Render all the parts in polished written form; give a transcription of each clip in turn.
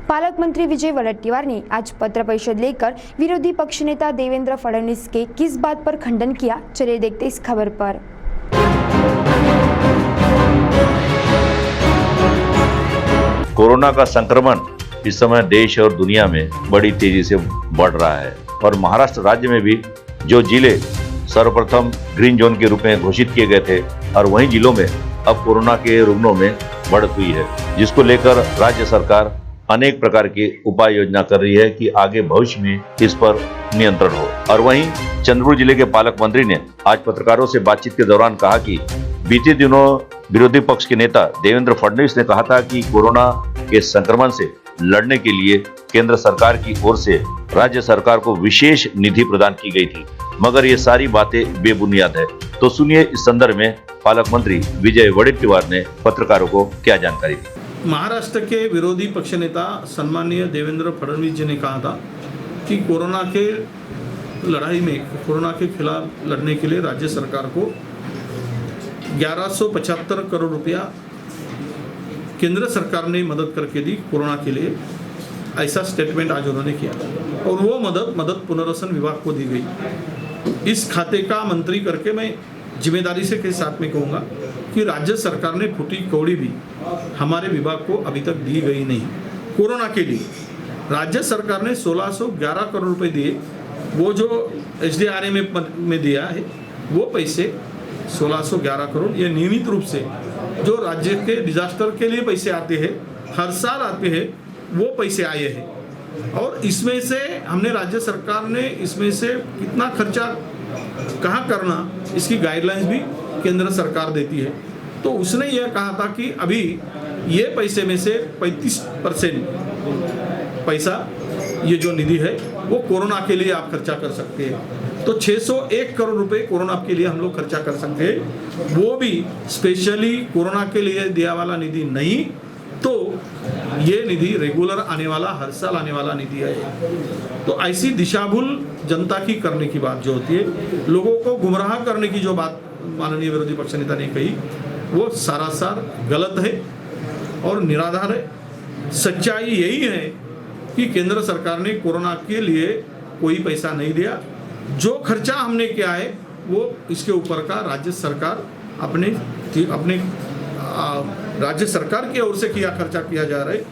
पालक मंत्री विजय वडेट्टीवार ने आज पत्र परिषद लेकर विरोधी पक्ष नेता देवेंद्र फडणवीस के किस बात पर खंडन किया, चलिए देखते इस खबर पर। कोरोना का संक्रमण इस समय देश और दुनिया में बड़ी तेजी से बढ़ रहा है और महाराष्ट्र राज्य में भी जो जिले सर्वप्रथम ग्रीन जोन के रूप में घोषित किए गए थे और वहीं जिलों में अब कोरोना के रुग्णों में बढ़त हुई है, जिसको लेकर राज्य सरकार अनेक प्रकार की उपाय योजना कर रही है कि आगे भविष्य में इस पर नियंत्रण हो। और वहीं चंद्रपुर जिले के पालक मंत्री ने आज पत्रकारों से बातचीत के दौरान कहा कि बीते दिनों विरोधी पक्ष के नेता देवेंद्र फडणवीस ने कहा था कि कोरोना के संक्रमण से लड़ने के लिए केंद्र सरकार की ओर से राज्य सरकार को विशेष निधि प्रदान की गई थी, मगर ये सारी बातें बेबुनियाद है। तो सुनिए इस संदर्भ में पालक मंत्री विजय वडेट्टीवार ने पत्रकारों को क्या जानकारी दी। महाराष्ट्र के विरोधी पक्ष नेता सम्माननीय देवेंद्र फडणवीस जी ने कहा था कि कोरोना के लड़ाई में, कोरोना के खिलाफ लड़ने के लिए राज्य सरकार को 1175 करोड़ रुपया केंद्र सरकार ने मदद करके दी कोरोना के लिए, ऐसा स्टेटमेंट आज उन्होंने किया और वो मदद पुनर्वसन विभाग को दी गई। इस खाते का मंत्री करके मैं जिम्मेदारी से के साथ में कहूँगा कि राज्य सरकार ने फूटी कौड़ी भी हमारे विभाग को अभी तक दी गई नहीं। कोरोना के लिए राज्य सरकार ने 1611 करोड़ रुपए दिए, वो जो SDRM में दिया है वो पैसे 1611 करोड़, ये नियमित रूप से जो राज्य के डिजास्टर के लिए पैसे आते हैं, हर साल आते हैं, वो पैसे आए हैं। और इसमें से हमने राज्य सरकार ने इसमें से कितना खर्चा कहाँ करना, इसकी गाइडलाइंस भी केंद्र सरकार देती है। तो उसने यह कहा था कि अभी ये पैसे में से 35% पैसा, ये जो निधि है वो कोरोना के लिए आप खर्चा कर सकते हैं। तो 601 करोड़ रुपए कोरोना के लिए हम लोग खर्चा कर सकते हैं, वो भी स्पेशली कोरोना के लिए दिया वाला निधि नहीं, तो ये निधि रेगुलर आने वाला, हर साल आने वाला निधि है। तो ऐसी दिशाभूल जनता की करने की बात जो होती है, लोगों को गुमराह करने की जो बात माननीय विरोधी पक्ष नेता ने कही, वो सारासार गलत है और निराधार है। सच्चाई यही है कि केंद्र सरकार ने कोरोना के लिए कोई पैसा नहीं दिया। जो खर्चा हमने किया है वो इसके ऊपर का राज्य सरकार अपने राज्य सरकार की ओर से खर्चा किया जा रहा है।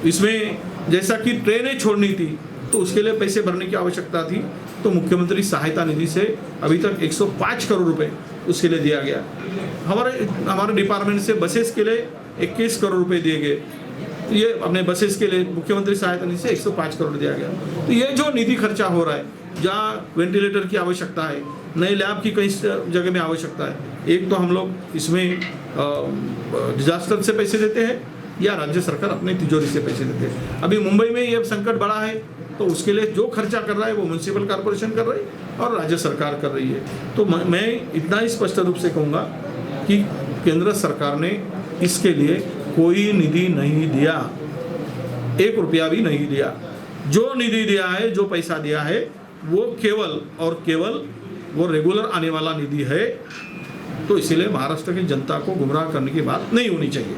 इसमें जैसा कि ट्रेनें छोड़नी थी तो उसके लिए पैसे भरने की आवश्यकता थी, तो मुख्यमंत्री सहायता निधि से अभी तक 105 करोड़ रुपए उसके लिए दिया गया। हमारे डिपार्टमेंट से बसेस के लिए 21 करोड़ रुपए दिए गए, ये अपने बसेस के लिए मुख्यमंत्री सहायता निधि से 105 करोड़ दिया गया। तो ये जो निधि खर्चा हो रहा है, जहाँ वेंटिलेटर की आवश्यकता है, नए लैब की कई जगह में आवश्यकता है, एक तो हम लोग इसमें डिजास्टर से पैसे देते हैं या राज्य सरकार अपने तिजोरी से पैसे देते हैं। अभी मुंबई में ये संकट बड़ा है, तो उसके लिए जो खर्चा कर रहा है वो म्युनिसिपल कॉर्पोरेशन कर रही है और राज्य सरकार कर रही है। तो मैं इतना ही स्पष्ट रूप से कहूँगा कि केंद्र सरकार ने इसके लिए कोई निधि नहीं दिया, 1 रुपया भी नहीं दिया। जो निधि दिया है, जो पैसा दिया है, वो केवल और केवल वो रेगुलर आने वाला निधि है। तो इसीलिए महाराष्ट्र की जनता को गुमराह करने की बात नहीं होनी चाहिए।